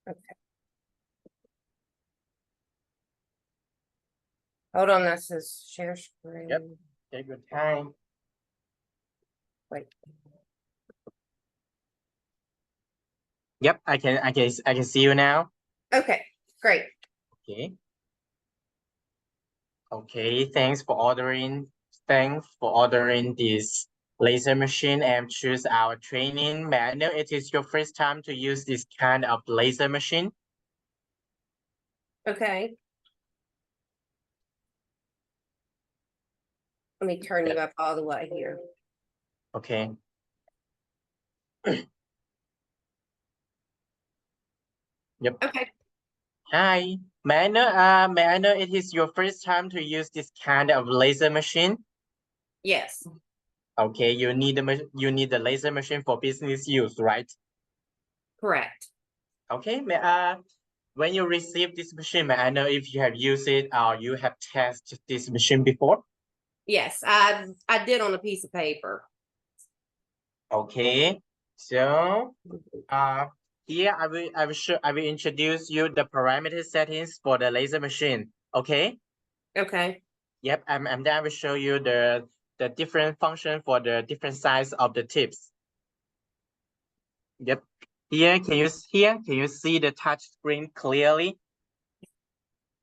Okay. Hold on, that says share screen. Yep. Take your time. Wait. Yep, I can see you now. Okay, great. Okay. Okay, thanks for ordering. Thanks for ordering this laser machine and choose our training. May I know it is your first time to use this kind of laser machine? Okay. Let me turn you up all the way here. Okay. Yep. Okay. Hi. May I know it is your first time to use this kind of laser machine? Yes. Okay, you need the laser machine for business use, right? Correct. Okay, when you receive this machine, may I know if you have used it or you have tested this machine before? Yes, I did on a piece of paper. Okay, so here I will introduce you the parameter settings for the laser machine. Okay. Okay. Yep, and then I will show you the different function for the different size of the tips. Yep. Here, can you see the touch screen clearly?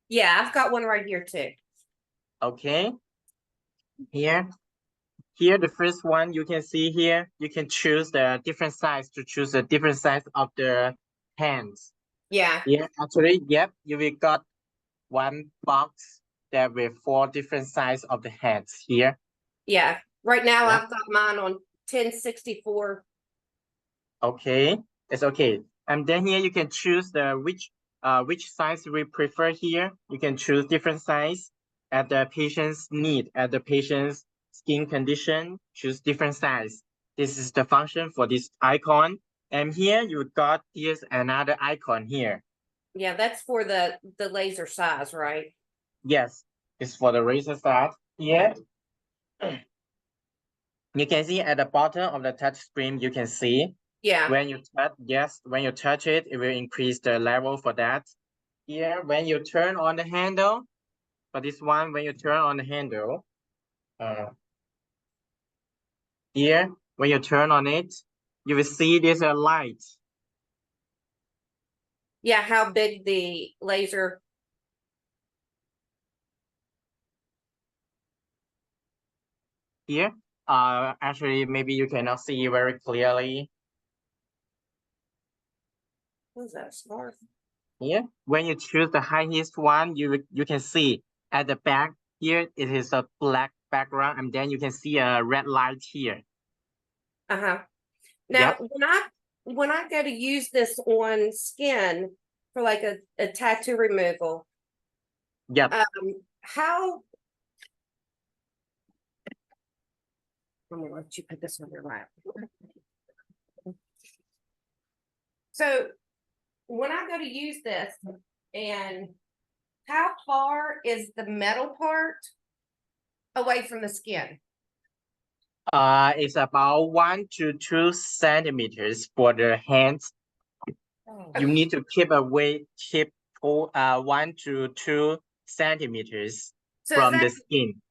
Yeah, I've got one right here too. Okay. Here, the first one you can see here, you can choose the different size to choose the different size of the hands. Yeah. Yeah, actually, yep, you will got one box that with 4 different size of the hands here. Yeah. Right now Yep. I've got mine on 1064. Okay, it's okay. And then here you can choose the which size we prefer here. You can choose different size at the patient's need, at the patient's skin condition, choose different size. This is the function for this icon. And here you got here's another icon here. Yeah, that's for the laser size, right? Yes, it's for the razor size. Yeah. You can see at the bottom of the touch screen, you can see Yeah. when you touch it, it will increase the level for that. Here, when you turn on the handle, for this one, when you turn on the handle, here, when you turn on it, you will see there's a light. Yeah, how big the laser. Here, actually, maybe you cannot see very clearly. What's that, scarf? Here, when you choose the highest one, you can see at the back here, it is a black background, and then you can see a red light here. Uh-huh. Now, Yep. when I go to use this on skin for like a tattoo removal, Yep. how let me let you put this on your lap. So when I go to use this, and how far is the metal part away from the skin? It's about 1 to 2 centimeters for the hands. You need to keep 1 to 2 centimeters So from the skin.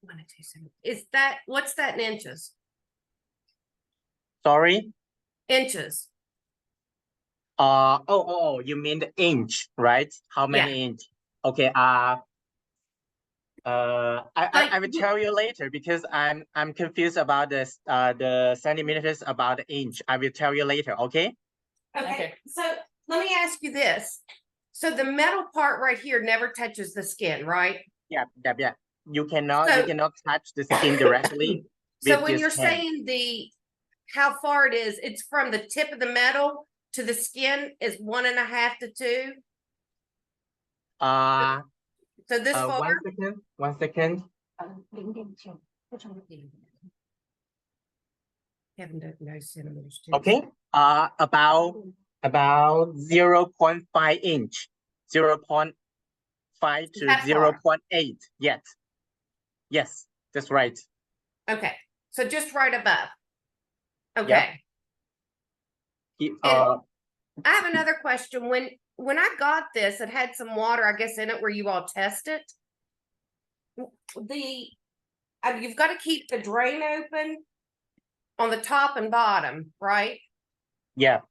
1 to 2 centimeters. Is that what's that in inches? Sorry. Inches. You mean the inch, right? How many inch? Okay. I will tell you later because I'm confused about this the centimeters about the inch. I will tell you later. Okay. Okay. So let me ask you this. So the metal part right here never touches the skin, right? Yeah. You cannot touch the skin directly. So when you're saying how far it is, it's from the tip of the metal to the skin is 1.5 to 2. So this far. 1 second. Okay. About 0.5 inch, 0.5 to 0.8. Yes, that's right. Okay, so just right above. Okay. Yep. I have another question. When I got this, it had some water, I guess, in it where you all test it. You've got to keep the drain open on the top and bottom, right? Yeah.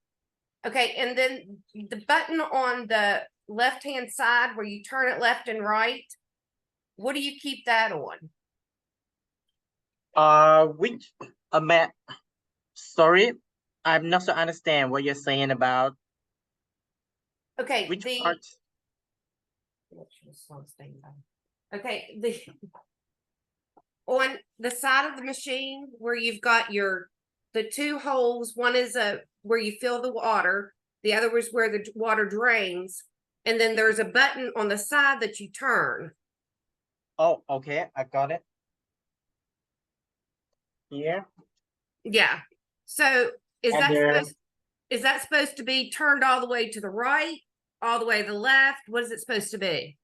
Okay, and then the button on the left-hand side where you turn it left and right, what do you keep that on? Which map? Sorry, I'm not so understand what you're saying about Okay, which part. okay, the on the side of the machine where you've got the two holes, one is where you fill the water, the other is where the water drains, and then there's a button on the side that you turn. Oh, okay, I got it. Here. Yeah. So is And that supposed to be turned all the way to the right, all the way to the left? What is it supposed to be?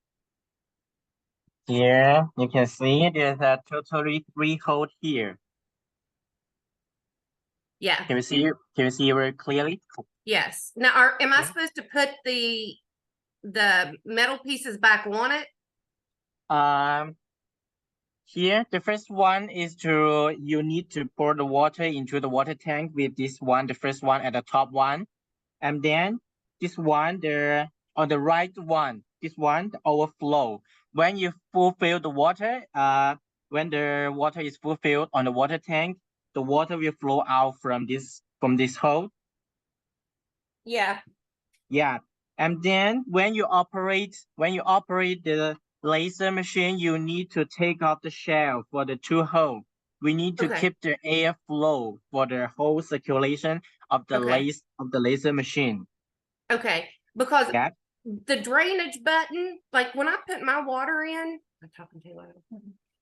here you can see there's a totally 3 hole here. Yeah. Can you see very clearly? Yes. Now, am I Yeah. supposed to put the metal pieces back on it? Here the first one is you need to pour the water into the water tank with this one, the first one at the top one, and then this one the on the right one, this one the overflow. When you fulfill the water, when the water is fulfilled on the water tank, the water will flow out from this hole. Yeah. Yeah. And then when you operate the laser machine, you need to take off the shell for the 2 hole. We need to Okay. keep the air flow for the whole circulation of the Okay. laser machine. Okay. Because Yeah. the drainage button, like when I put my water in, I'm talking too loud.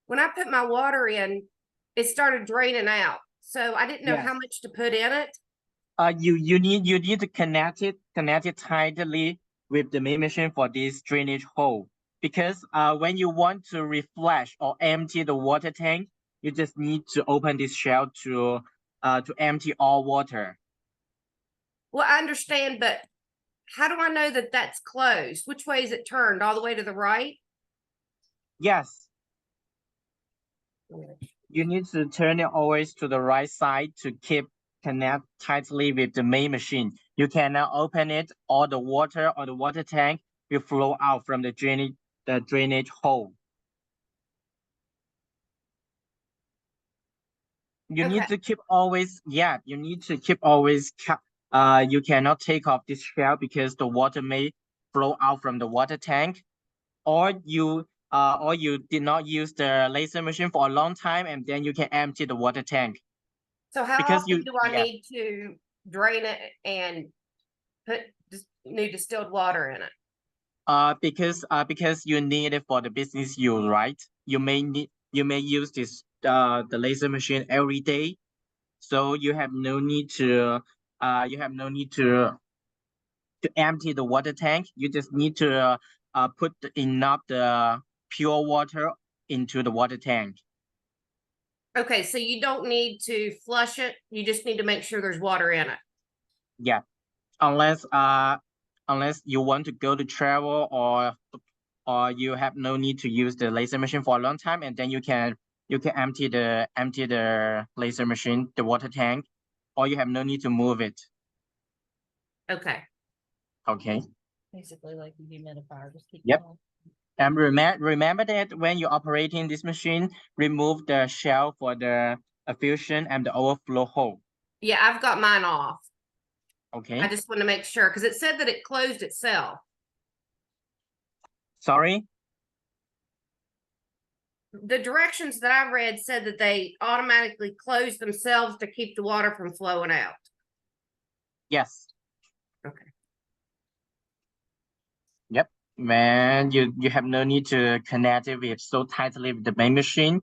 When I put my water in, it started draining out. So I didn't know how Yes. much to put in it. You need to connect it tightly with the main machine for this drainage hole, because when you want to refresh or empty the water tank, you just need to open this shell to empty all water. Well, I understand, but how do I know that that's closed? Which way is it turned? All the way to the right? Yes, you need to turn it always to the right side to keep connect tightly with the main machine. You cannot open it, or the water tank will flow out from the drainage hole. You Okay. need to keep always, yeah, you need to keep always you cannot take off this shell because the water may flow out from the water tank, or you did not use the laser machine for a long time, and then you can empty the water tank So how because often you do I yeah need to drain it and put new distilled water in it? because you need it for the business use, right? You may use this the laser machine every day, so you have no need to empty the water tank. You just need to put enough the pure water into the water tank. Okay, so you don't need to flush it. You just need to make sure there's water in it. Yeah, unless you want to go to travel, or you have no need to use the laser machine for a long time, and then you can empty the laser machine, the water tank, or you have no need to move it. Okay. Okay. Basically like a humidifier, just keep Yep. going. And remember that when you're operating this machine, remove the shell for the fusion and the overflow hole. Yeah, I've got mine off. Okay. I just want to make sure because it said that it closed itself. Sorry. The directions that I read said that they automatically close themselves to keep the water from flowing out. Yes. Okay. Yep. Man, you have no need to connect it with so tightly with the main machine.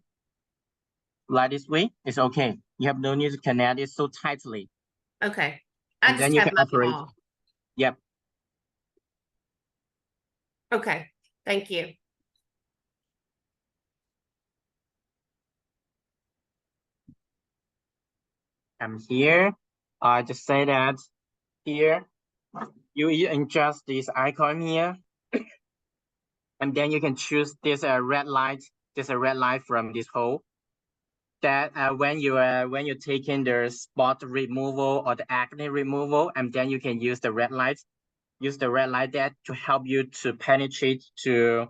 Like this way, it's okay. You have no need to connect it so tightly, Okay. I and then just you have can mine operate. off. Yep. Okay. Thank you. I'm here. I just say that here. you adjust this icon here, and then you can choose this red light. There's a red light from this hole. That when you're taking the spot removal or the acne removal, and then you can use the red light. Use the red light that to help you to penetrate to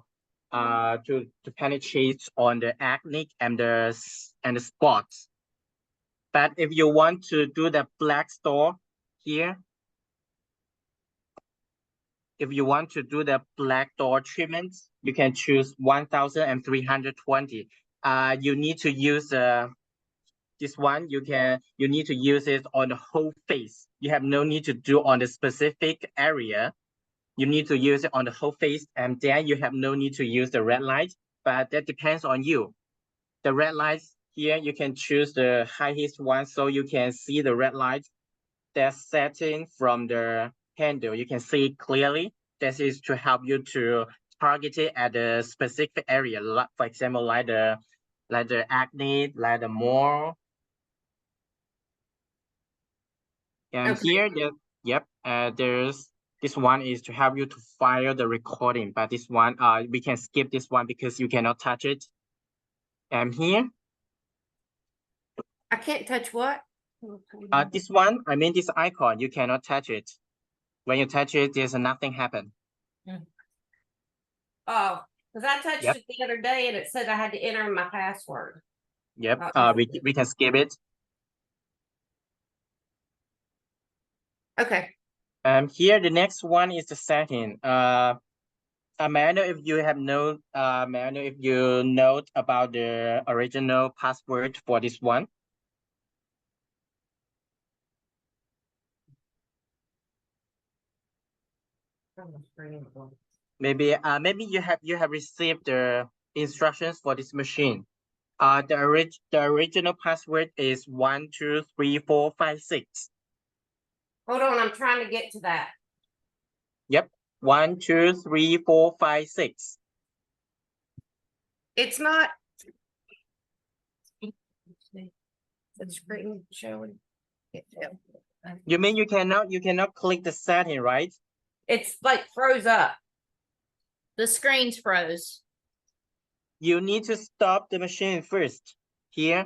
penetrate on the acne and the spots. But if you want to do the black store here, if you want to do the black door treatment, you can choose 1320. You need to use this one. You need to use it on the whole face. You have no need to do on the specific area. You need to use it on the whole face, and then you have no need to use the red light, but that depends on you. The red lights here, you can choose the highest one so you can see the red light that's setting from the handle. You can see it clearly. This is to help you to target it at a specific area, like, for example, like the acne, like the mole. And Okay. here, there's this one is to help you to file the recording, but this one, we can skip this one because you cannot touch it. And here, I can't touch what? this one, I mean this icon, you cannot touch it. When you touch it, there's nothing happen. Oh, because I touched Yep. it the other day and it said I had to enter my password. Yep, Oh. we can skip it. Okay. Here, the next one is the setting. May I know if you have may I know if you know about the original password for this one? Maybe you have received the instructions for this machine. The original password is 12345 6. Hold on, I'm trying to get to that. Yep, 12345 6. It's not. The screen showing. You mean you cannot click the setting, right? It's like froze up. The screen's froze. You need to stop the machine first. Here,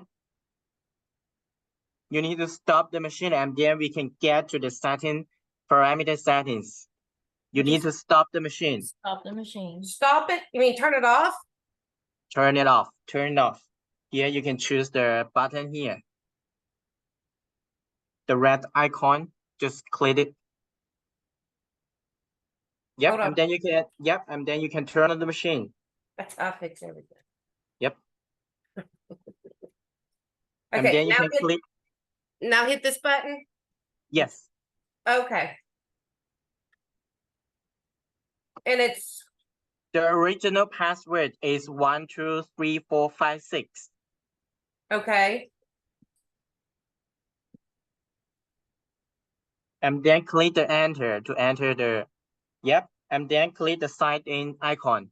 you need to stop the machine, and then we can get to the setting parameter settings. You need to stop the machine. Stop the machine. Stop it? You mean turn it off? Turn it off. Turn it off. Here you can choose the button here. The red icon. Just click it. Yep, and then you can turn on the machine. That's how I fix everything. Yep. And Okay, then you can click. now hit this button. Yes. Okay. And it's The original password is 12345 6. okay. And then click the enter to enter the, and then click the sign in icon.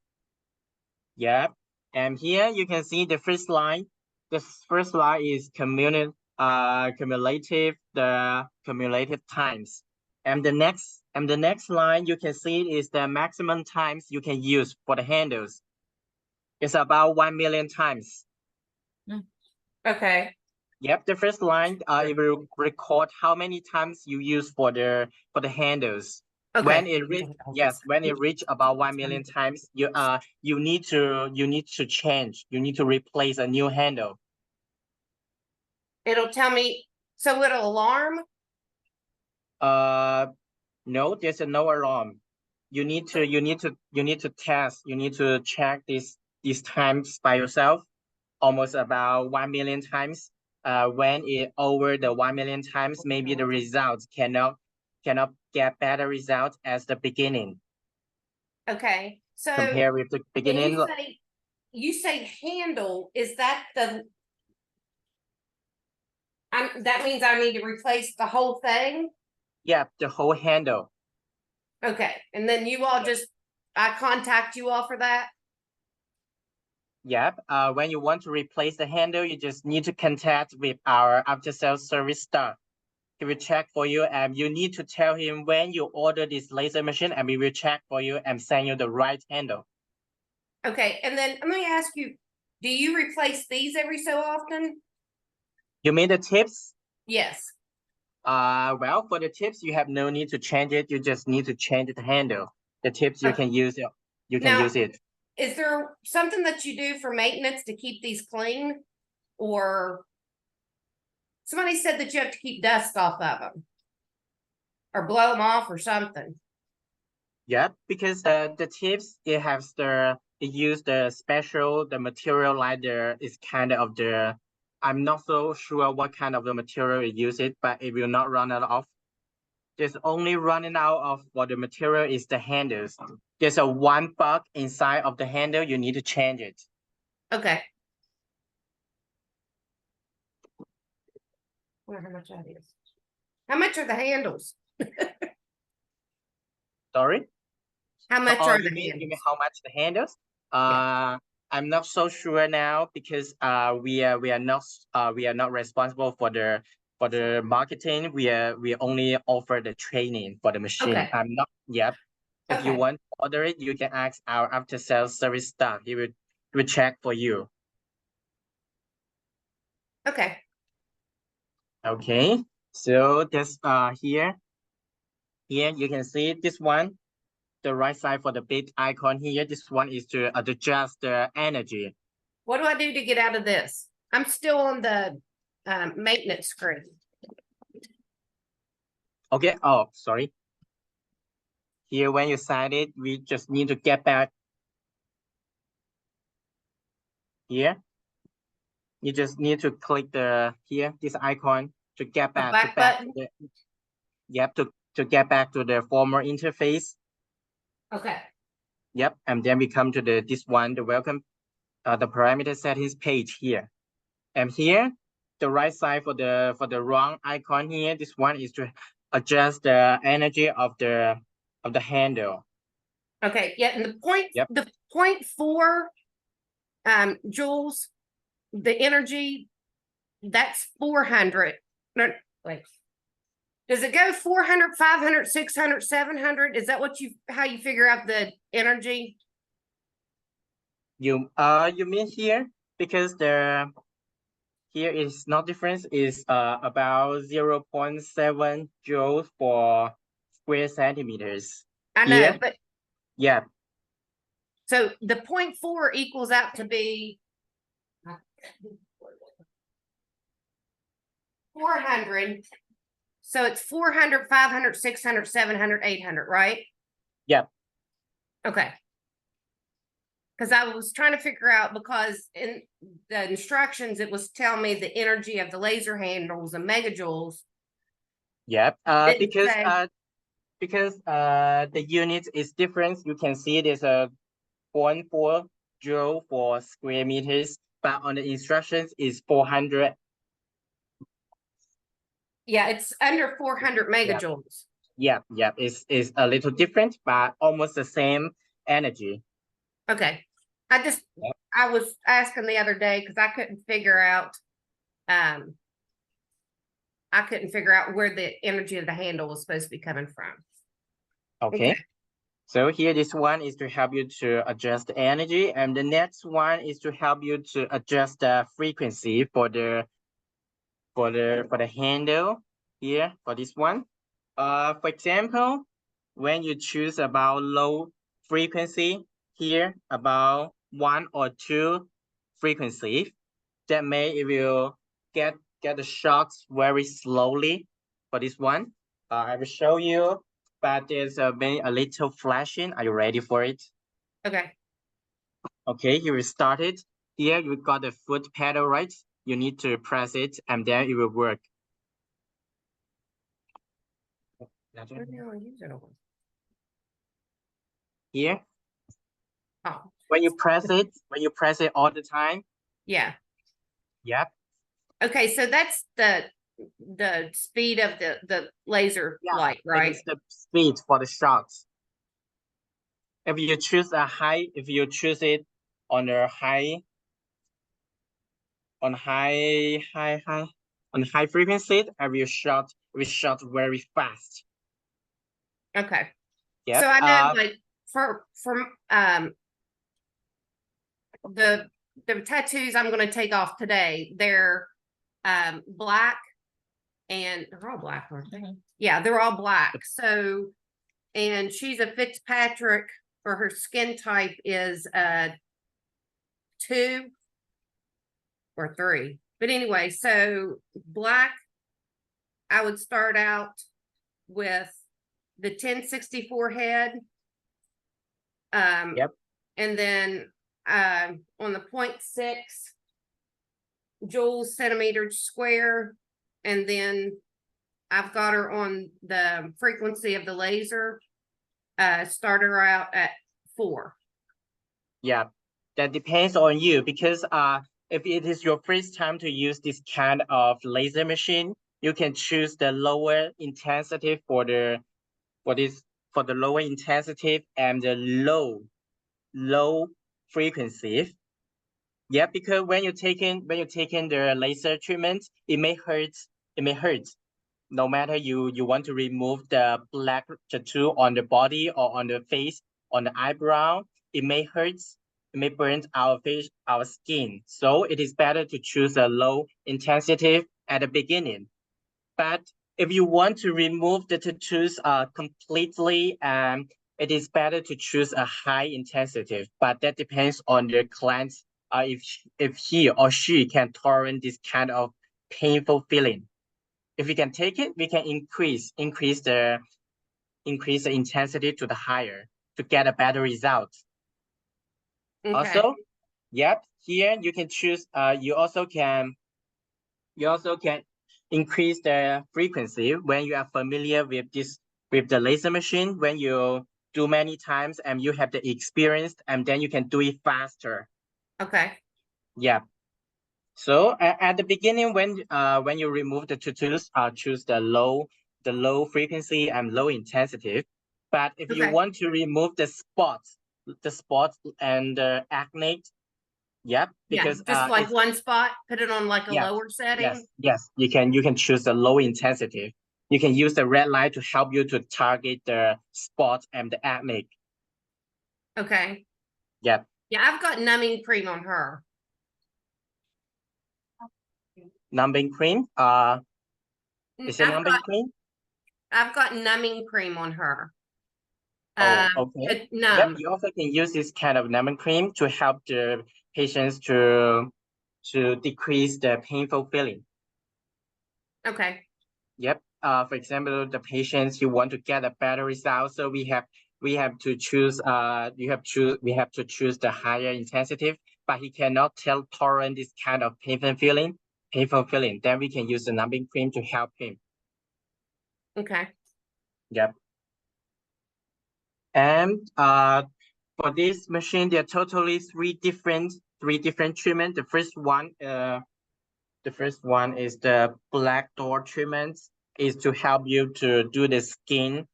Yep, and here you can see the first line. The first line is cumulative times. And the next line you can see is the maximum times you can use for the handles. It's about 1 million times. Okay. Yep, the first line, it will record how many times you use for the handles. Okay. When it reach about 1 million times, you need to change. You need to replace a new handle. It'll tell me, so it'll alarm? No, there's no alarm. You need to test. You need to check these times by yourself, almost about 1 million times. When it over the 1 million times, maybe the results cannot get better results as the beginning. Okay, so compare with the beginning. You say handle, is that that means I need to replace the whole thing? Yeah, the whole handle. Okay, and then you all I contact you all for that? Yep. When you want to replace the handle, you just need to contact with our after-sales service staff. He will check for you, and you need to tell him when you order this laser machine, and we will check for you and send you the right handle. Okay, and then let me ask you, do you replace these every so often? You mean the tips? Yes. Well, for the tips, you have no need to change it. You just need to change the handle. The tips you Okay. can use it. You can Now- use it. Is there something that you do for maintenance to keep these clean? Or somebody said that you have to keep dust off of them or blow them off or something. Yeah, because the tips it use the special material like there is kind of the I'm not so sure what kind of the material it uses, but it will not run out of. There's only running out of what the material is the handles. There's a one bug inside of the handle. You need to change it. Okay. I wonder how much that is. How much are the handles? Sorry. How much Oh, are you the mean handles? how much the handles? I'm not so sure now because we are not responsible for the marketing. We only offer the training for the machine. Okay. I'm not. Yep. If you Okay. want to order it, you can ask our after sales service staff. He will check for you. Okay. Okay. So this here you can see this one. The right side for the big icon here. This one is to adjust the energy. What do I do to get out of this? I'm still on the maintenance screen. Okay. Oh, sorry. Here, when you sign it, we just need to get back here. You just need to click this icon to get The back back button? Yep, to get back to the former interface. Okay. Yep, and then we come to this one, the welcome, the parameter settings page here. And here, the right side for the wrong icon here, this one is to adjust the energy of the handle. Okay. Yeah. And Yep. the 0.4 joules, the energy, that's 400. No, wait. Does it go 400, 500, 600, 700? Is that how you figure out the energy? You mean here because here is not difference is about 0.7 joules for square centimeters. I know, Here? but Yeah, so the 0.4 equals out to be 400. So it's 400, 500, 600, 700, 800, right? yeah. Okay. Because I was trying to figure out, because in the instructions, it was telling me the energy of the laser handles and megajoules. Yep. Didn't Because say- the unit is different. You can see there's a 0.4 joule for square meters, but on the instructions is 400. Yeah, it's under 400 megajoules. Yeah, it's a little different, but almost the same energy. Okay. Yep. I was asking the other day because I couldn't figure out where the energy of the handle was supposed to be coming from. Okay. So here, this one is to help you to adjust the energy, and the next one is to help you to adjust the frequency for the handle here for this one. For example, when you choose about low frequency here, about 1 or 2 frequency, that it will get the shocks very slowly for this one. I will show you, but there's a little flashing. Are you ready for it? Okay. Okay, you will start it. Here you got the foot pedal, right? You need to press it and then it will work. Where the hell is it on? Here, Oh, when you press it all the time. yeah. Yep. Okay, so that's the speed of the laser light, It right? is the speed for the shots. If you choose it on a high frequency, every shot result very fast. Okay. Yep. So I know like for the tattoos I'm gonna take off today, they're black and they're all black, aren't they? Mhm. Yeah, they're all black. So and she's a Fitzpatrick, or her skin type is 2 or 3. But anyway, so black, I would start out with the 1064 head. Yep. And then on the 0.6 joules centimeter square, and then I've got her on the frequency of the laser. Start her out at 4. Yeah, that depends on you, because if it is your first time to use this kind of laser machine, you can choose the lower intensity for the lower intensity and the low frequency. Yeah, because when you're taking the laser treatment, it may hurt. No matter you want to remove the black tattoo on the body or on the face, on the eyebrow, it may hurt. It may burn our face, our skin. So it is better to choose a low intensity at the beginning. But if you want to remove the tattoos completely, it is better to choose a high intensity. But that depends on the client, if he or she can tolerate this kind of painful feeling. If we can take it, we can increase the intensity to the higher to get a better result. Okay. Also, yep, here you can choose. You also can increase the frequency when you are familiar with the laser machine. When you do many times and you have the experience, and then you can do it faster. Okay. Yeah. So at the beginning, when you remove the tattoos, choose the low frequency and low intensity. But if you Okay. want to remove the spots and the acne, yep, because yeah, just like it's, one spot, put it on like a yes, lower setting. yes, you can choose the low intensity. You can use the red light to help you to target the spots and the acne. Okay. Yep. Yeah, I've got numbing cream on her. Numbing cream. Is it numbing cream? I've got numbing cream on her. Oh, okay. To numb. Yep, you also can use this kind of numbing cream to help the patients to decrease the painful feeling. Okay. Yep. For example, the patients who want to get a better result, so we have to choose. We have to choose the higher intensity, but he cannot tolerate this kind of painful feeling. Then we can use the numbing cream to help him. Okay. Yep. And for this machine, there are totally three different treatments. The first one is the black door treatment, is to help you to do the skin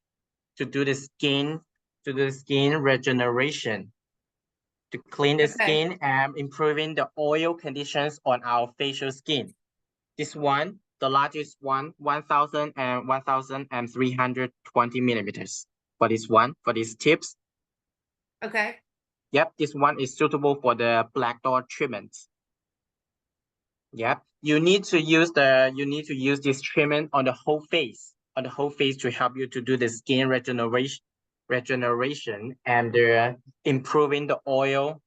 regeneration, to clean the Okay. skin and improving the oil conditions on our facial skin. This one, the largest one, 1,000 and 1,320 millimeters. For these tips. Okay. Yep, this one is suitable for the black dot treatment. Yep, you need to use this treatment on the whole face, to help you to do the skin regeneration and improving the oil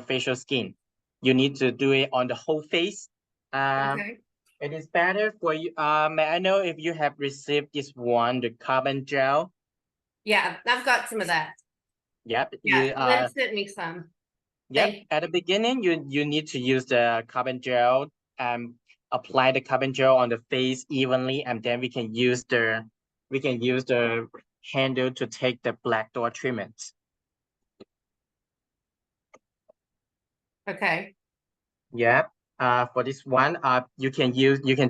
facial skin. You need to do it on the whole face. Okay. It is better for you. May I know if you have received this one, the carbon gel? Yeah, I've got some of that. Yep. Yeah, Lynn sent me some. Yep. At the beginning, you need to use the carbon gel and apply the carbon gel on the face evenly, and then we can use the handle to take the black dot treatment. Okay. Yeah. For this one, you can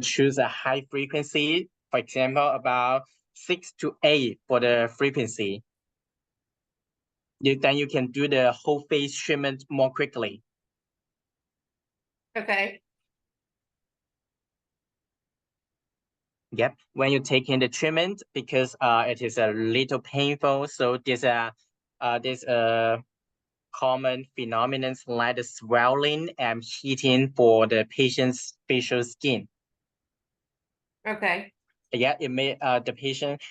choose a high frequency, for example, about 6 to 8 for the frequency. Then you can do the whole face treatment more quickly. Okay. Yep. When you take in the treatment, because it is a little painful, so there's a common phenomenon like the swelling and heating for the patient's facial skin. Okay. Yeah, it may the patient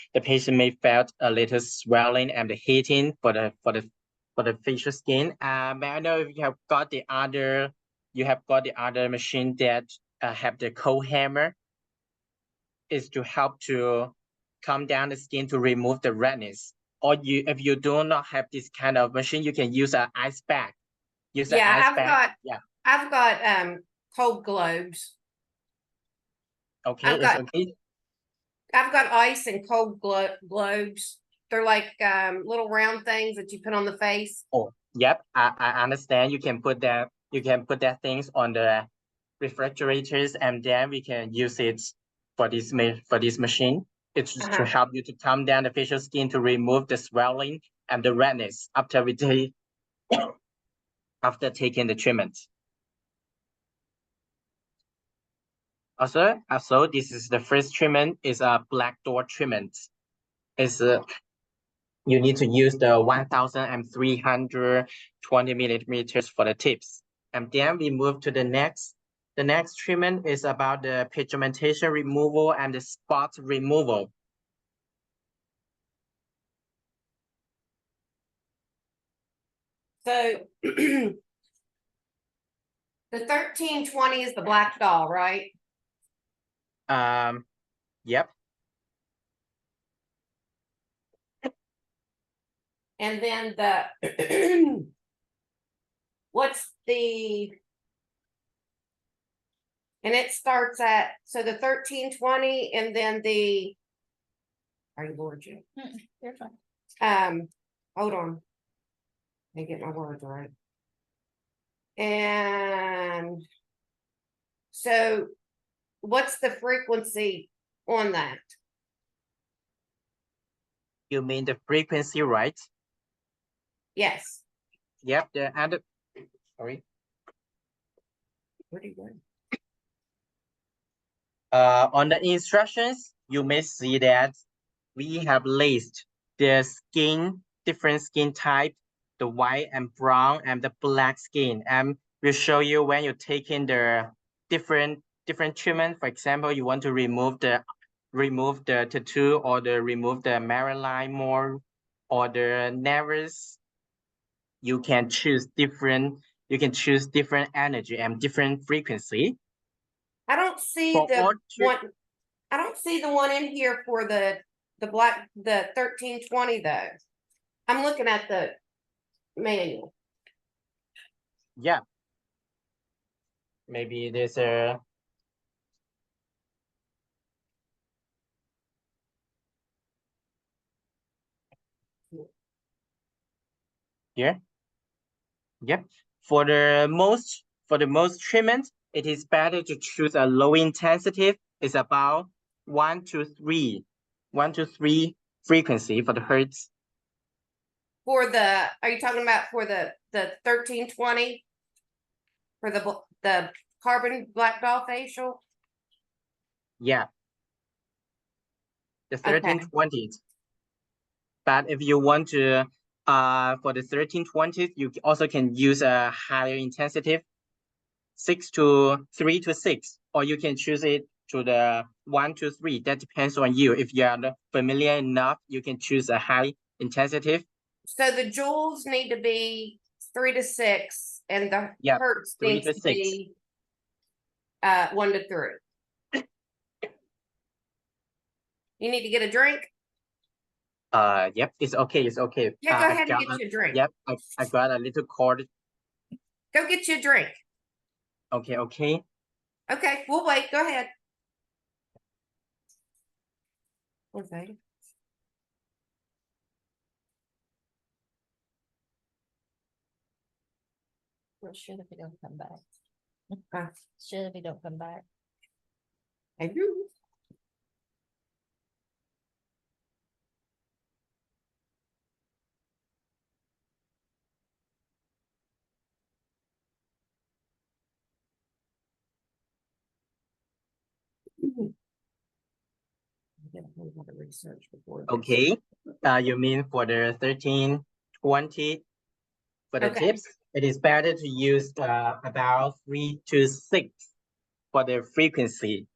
may felt a little swelling and the heating for the facial skin. May I know if you have got the other machine that have the cold hammer, is to help to calm down the skin to remove the redness. Or if you do not have this kind of machine, you can use an ice bag. Use an Yeah, ice bag. Yeah. I've got cold globes. Okay, I've it's got okay. I've got ice and cold globes. They're like little round things that you put on the face. Oh, yep. I understand. You can put that things on the refrigerators, and then we can use it for this machine. It's just to help you to calm down the facial skin to remove the swelling and the redness after after taking the treatment. Also, this is the first treatment is a black door treatment. Is you need to use the 1,320 millimeters for the tips. And then we move to the next. The next treatment is about the pigmentation removal and the spot removal. So the 1320 is the black doll, right? Yep. And then the what's the and it starts at so the 1320 and then the are you Lord Jim? You're fine. Hold on. Let me get my words right. And so what's the frequency on that? You mean the frequency, right? Yes. Yep. The other. Sorry. Pretty good. On the instructions, you may see that we have listed the different skin type, the white and brown and the black skin. And we'll show you when you're taking the different treatment. For example, you want to remove the tattoo or remove the Marilyn more or the nervous. You can choose different energy and different frequency. I don't see For all one. I don't see the one in here for the 1320 though. I'm looking at the manual. Yeah. Maybe there's a here. Yep. For the most treatment, it is better to choose a low intensity. It's about 1 to 3 frequency for the hertz. For the are you talking about for the 1320 for the carbon black doll facial? Yeah. The Okay. 1320. But if you want to for the 1320, you also can use a higher intensity, 3 to 6, or you can choose it to the 1 to 3. That depends on you. If you are familiar enough, you can choose a high intensity. So the joules need to be 3 to 6, and the hertz 3 needs to to 6. be 1 to 3. You need to get a drink. Yep, it's okay. It's okay. Yeah, go ahead and get you a drink. Yep, I got a little cord. Go get you a drink. Okay, okay. Okay, we'll wait. Go ahead. Okay. Well, shit if he don't come back. Uh, Shit if he don't come back. I do. want to research before. this. Okay, you mean for the 13, 20 for the Okay. tips? It is better to use about 3 to 6 for the frequency.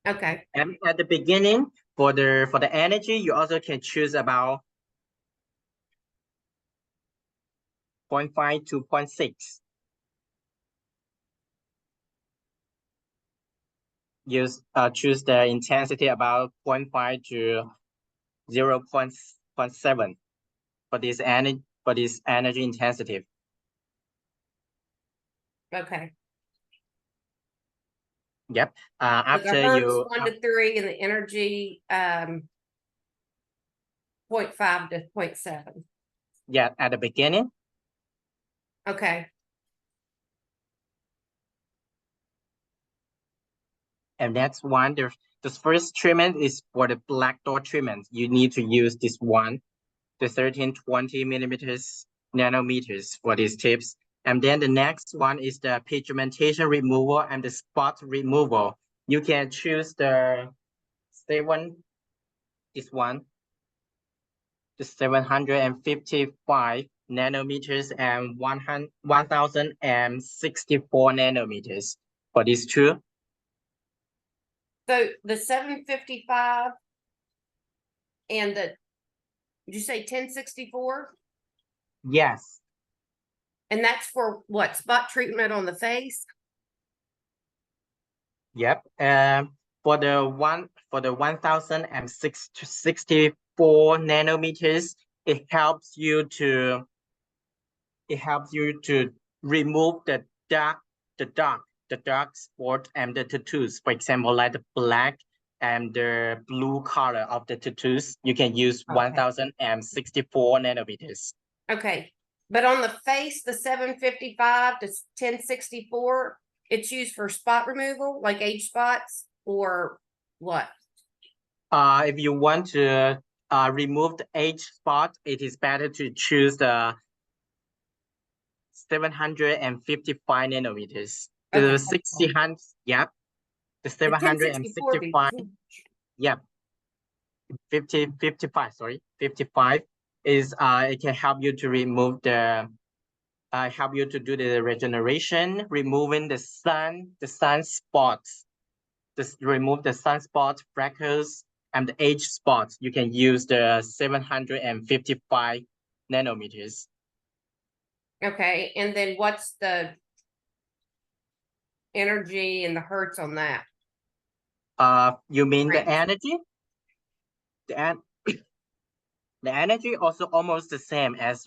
Okay, And at the beginning, for the energy, you also can choose about 0.5 to 0.6. Choose the intensity about 0.5 to 0.7 for this energy intensity. okay. Yep. So the After hertz you 1 to 3 and the energy 0.5 to 0.7. yeah, at the beginning, Okay, and that's one. The first treatment is for the black dot treatment. You need to use this one, the 1320 millimeters nanometers for these tips. And then the next one is the pigmentation removal and the spot removal. You can choose the this one, the 755 nanometers and 1064 nanometers for these two. so the 755 and the, did you say 1064? Yes. And that's for what, spot treatment on the face? Yep. For the 1064 nanometers, it helps you to remove the dark spot and the tattoos. For example, like the black and the blue color of the tattoos. You can use Okay. 1064 nanometers. Okay, but on the face, the 755 to 1064, it's used for spot removal, like age spots, or what? If you want to remove the age spot, it is better to choose the 755 nanometers. Okay. The 600, yep. The The 1064 be 765, huge. yep. 55, sorry, 55 is it can help you to remove the help you to do the regeneration, removing the sunspots, just remove the sunspot, freckles, and the age spots. You can use the 755 nanometers. Okay, and then what's the energy and the hertz on that? You mean the Right. energy? The energy also almost the same as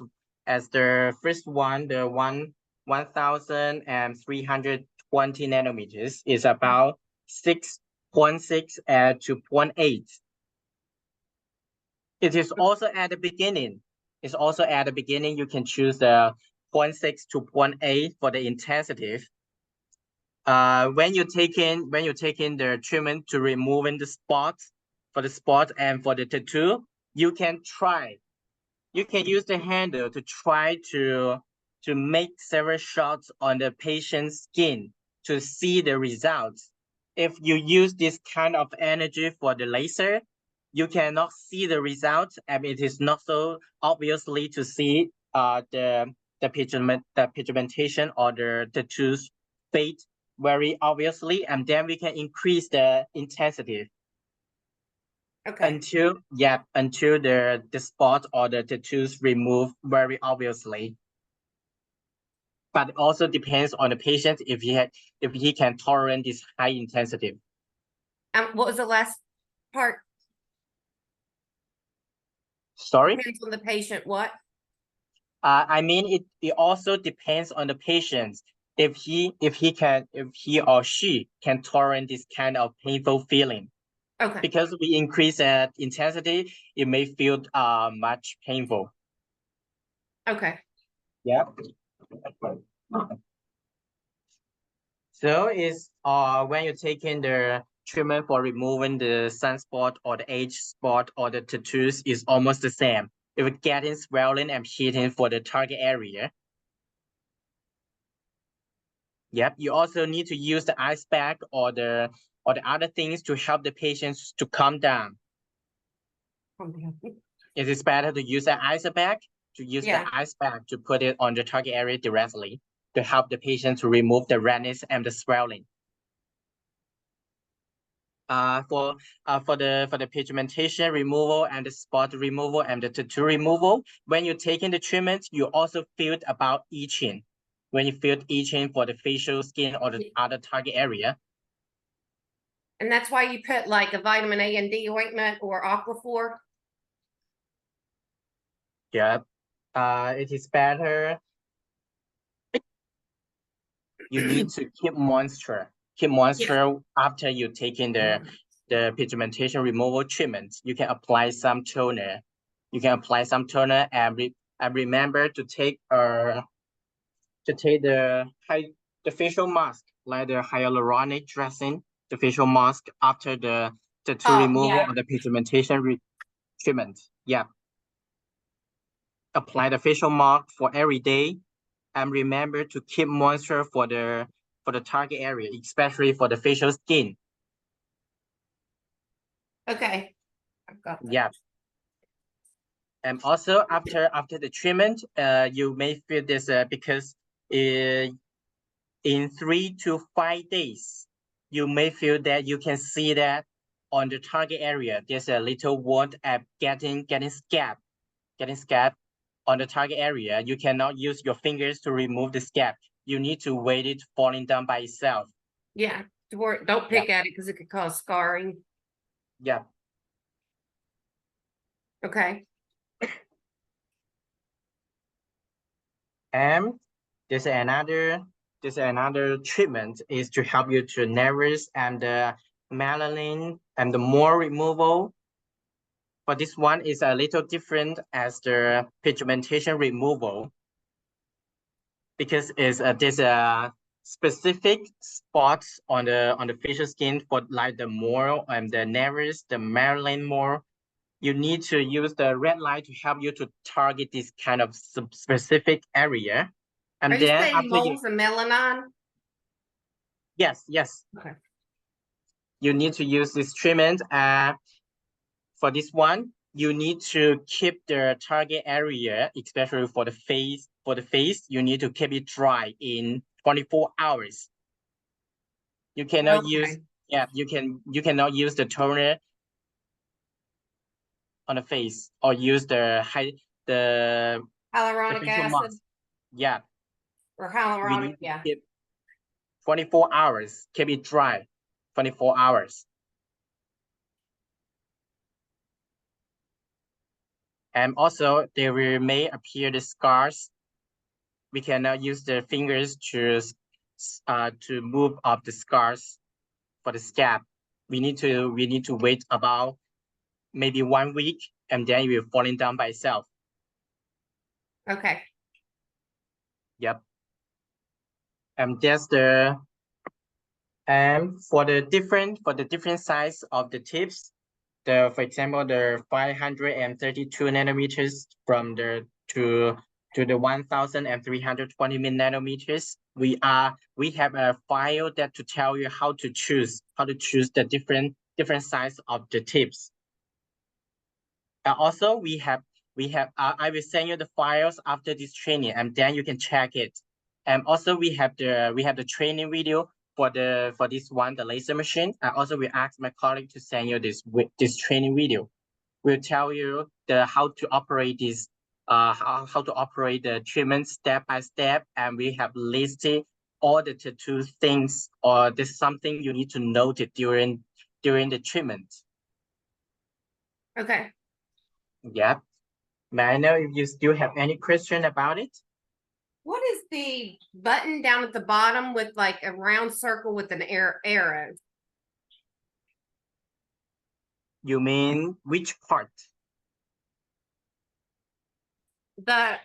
the first one, the 1320 nanometers is about 6.6 to 0.8. It is also at the beginning. It's also at the beginning you can choose the 0.6 to 0.8 for the intensity. When you take in the treatment to removing the spots for the spot and for the tattoo, you can use the handle to try to make several shots on the patient's skin to see the results. If you use this kind of energy for the laser, you cannot see the results, and it is not so obviously to see the pigmentation or the tattoos fade very obviously, and then we can increase the intensity Okay, until the spot or the tattoos remove very obviously. But it also depends on the patient if he can tolerate this high intensity. what was the last part? Sorry, Depends on the patient, what? I mean it also depends on the patient if he or she can tolerate this kind of painful feeling. Okay, Because we increase the intensity, it may feel much painful. okay, Yeah. So is when you're taking the treatment for removing the sunspot or the age spot or the tattoos is almost the same. If it's getting swelling and heating for the target area. Yep, you also need to use the ice pack or the or the other things to help the patients to calm down. It is better to use an ice bag, Yeah. the ice bag to put it on the target area directly to help the patient to remove the redness and the swelling. For the pigmentation removal and the spot removal and the tattoo removal, when you're taking the treatment, you also feel about itching. When you feel itching for the facial skin or the other target area. And that's why you put like a vitamin A and D ointment or Aquaphor. Yeah. It is better. You need to keep moisture. After you taking the pigmentation removal treatment. You can apply some toner. And remember to take the facial mask, like the hyaluronic dressing, the facial mask after the tattoo Oh, removal yeah. or the pigmentation treatment. Yeah. Apply the facial mask for every day, and remember to keep moisture for the target area, especially for the facial skin. Okay. I've got that. Yeah. And also after the treatment, you may feel this because in 3 to 5 days, you may feel that you can see that on the target area, there's a little wound getting scab on the target area. You cannot use your fingers to remove the scab. You need to wait it falling down by itself. Yeah. Don't pick at it because it could cause scarring. Yeah. Okay. And there's another treatment is to help you to nervous and the melanin and the more removal. But this one is a little different as the pigmentation removal, because there's a specific spots on the facial skin for like the more and the nervous, the melanin more. You need to use the red light to help you to target this kind of specific area. And Are you then saying after moles and melanin? yes. Okay. You need to use this treatment. For this one, you need to keep the target area, especially for the face. For the face, you need to keep it dry in 24 hours. You cannot use, you cannot use the toner on the face or use the Hyaluronic facial acid mask. Yeah, or we hyaluronic. need to Yeah. keep 24 hours, keep it dry, 24 hours. And also there may appear the scars. We cannot use the fingers to move up the scars for the scab. We need to wait about maybe 1 week, and then it will falling down by itself. Okay. Yep. And that's the for the different size of the tips. For example, the 532 nanometers from the to the 1320 nanometers. We have a file that to tell you how to choose the different size of the tips. Also we have I will send you the files after this training, and then you can check it. And also we have the training video for this one, the laser machine. I also will ask my colleague to send you this training video. We'll tell you how to operate this, how to operate the treatment step by step, and we have listed all the tattoo things, or there's something you need to note it during the treatment. Okay. Yeah. May I know if you still have any question about it? What is the button down at the bottom with like a round circle with an arrow? You mean which part? Down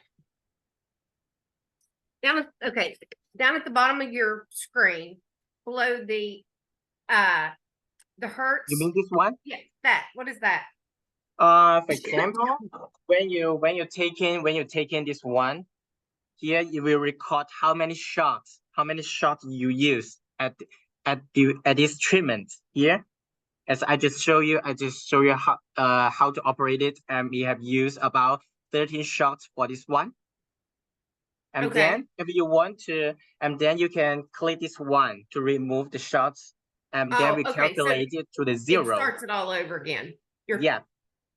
at the bottom of your screen, below the hertz. You mean this one? Yeah, that. What is that? For example, when you're taking this one, here you will record how many shots you use at this treatment here. As I just show you how to operate it, and we have used about 13 shots for this one. And Okay. then if you want to, and then you can click this one to remove the shots, and then we Okay, so calculate it to the It zero. starts it all over again. Yeah,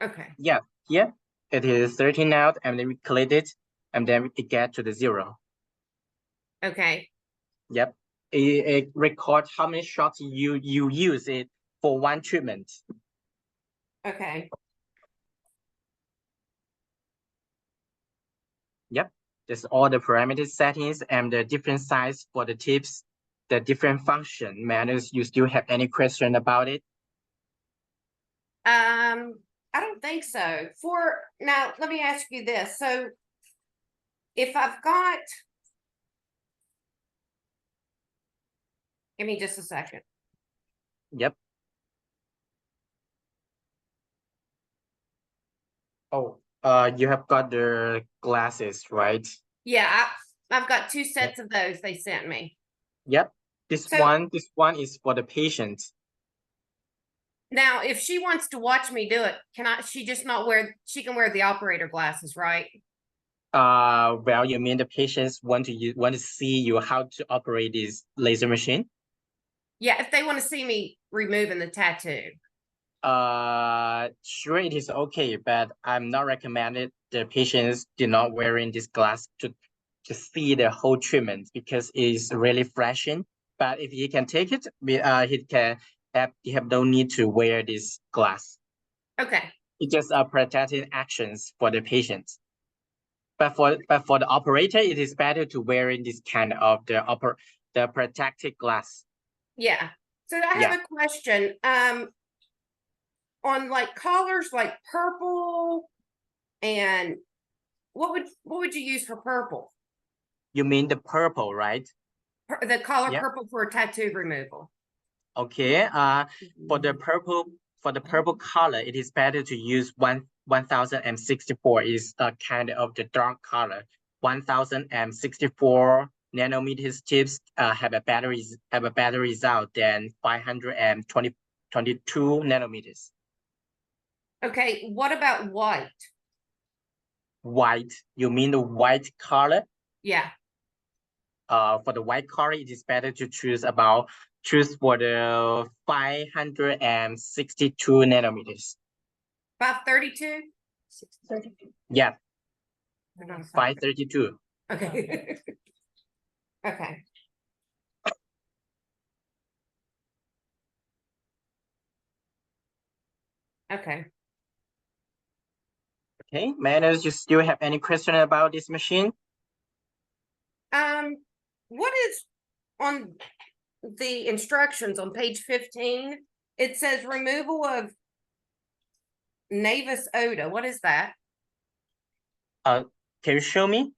Okay. yeah, here it is 13 out, and then we click it, and then it get to the zero. Okay. Yep, it records how many shots you use it for one treatment. Okay. Yep, that's all the parameter settings and the different size for the tips, the different function. Manus, you still have any question about it? I don't think so. Now, let me ask you this. So if I've got, give me just a second. Yep. Oh, you have got the glasses, right? Yeah, I've got 2 sets of those they sent me. Yep. This So- one is for the patient. Now, if she wants to watch me do it, she can wear the operator glasses, right? Well, you mean the patients want to see you how to operate this laser machine? Yeah, if they want to see me removing the tattoo. Sure, it is okay, but I'm not recommended the patients do not wearing this glass to see the whole treatment because it's really flashing. But if he can take it, he have no need to wear this glass. Okay. It's just a protective actions for the patient. But for the operator, it is better to wearing this kind of the protective glass. Yeah. So I have a question. On like colors like purple and what would you use for purple? You mean the purple, right? The color Yeah. purple for tattoo removal. Okay. For the purple color, it is better to use 1064 is a kind of the dark color. 1064 nanometers tips have a better result than 522 nanometers. Okay, what about white? White, you mean the white color? Yeah. For the white color, it is better to choose for the 562 nanometers. 532? 632. Yeah, Or not 532. Okay. Okay. Okay. Okay, Manners, you still have any question about this machine? What is on the instructions on page 15? It says removal of Navis Oda. What is that? Can you show me?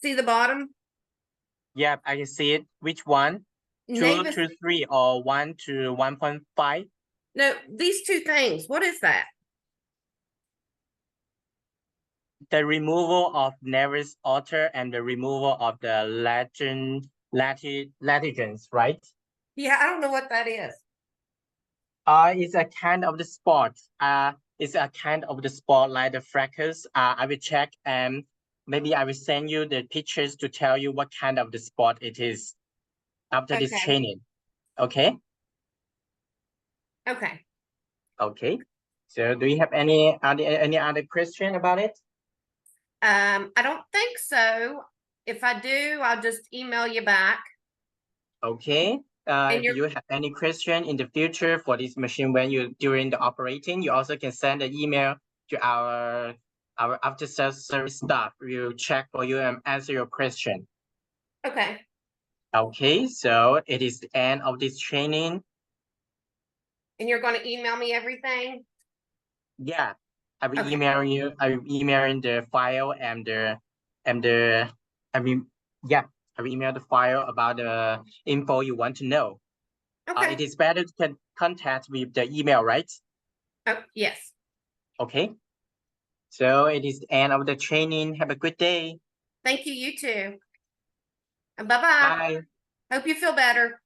See the bottom? Yeah, I can see it. Which one? 2 Navis, to 3 or 1 to 1.5? no, these two things. What is that? The removal of Nevis otter and the removal of the latigens, right? Yeah, I don't know what that is. It's a kind of the spot. It's a kind of the spot like the freckles. I will check and maybe I will send you the pictures to tell you what kind of the spot it is after this Okay. training. Okay. Okay. Okay. So do you have any other question about it? I don't think so. If I do, I'll just email you back. Okay. And If you have any question in the future for this machine when you during the operating, you also can send an email to our after sales service staff. We'll check for you and answer your question. Okay. Okay, so it is the end of this training. And you're going to email me everything? Yeah, I will Okay. email you. I will email in the file and the I mean, yeah, I will email the file about the info you want to know. Okay. It is better to contact with the email, right? Oh, yes. Okay. So it is the end of the training. Have a good day. Thank you. You too. Bye-bye. Bye. Hope you feel better.